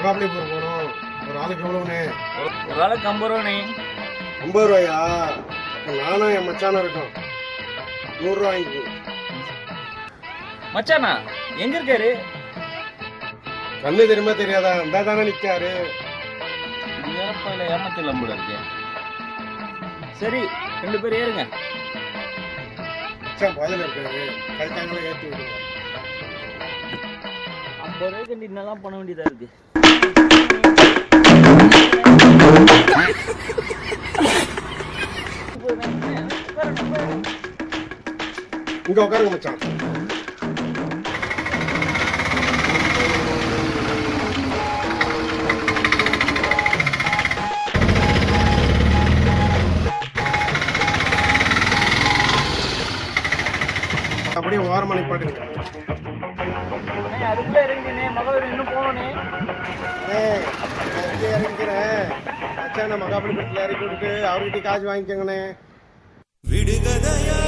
மகாபலிபுரம் போகணும். ஒரு ஆளுக்கு எவ்வளவுண்ணே? ஒரு ஆளுக்கு 50 ரூபாண்ணே. 50 ரூபாயா? அப்ப நானும் என் மச்சானும் இருக்கோம். 100 ரூபா வாங்கிக்கோ. மச்சானா எங்க இருக்காரு? கண்ணு தெரியுமா தெரியாதா? இந்த தானே நிக்காரு. ஏறப்பையில ஏமாத்திடலாம் போல இருக்கேன். சரி 2 பேர் ஏறுங்க. மச்சான் பாதையில இருக்காரு. கைத்தாங்களே ஏற்றி விடுங்க. 50 ரூபாய்க்கு என்னெல்லாம் பண்ண வேண்டியதா இருக்கு. இங்க உட்காருங்க மச்சான். அப்படியே ஓரமா நிப்பாட்டுங்க. அதுக்குள்ள இறங்கினே மகளிர் இன்னும் போனோனே. இறங்கிறேன் மச்சான மகாபலிபுரத்துல இறக்கி விட்டுட்டு அவர்கிட்ட காசு வாங்கிக்கோங்கண்ணே. விடுகதையா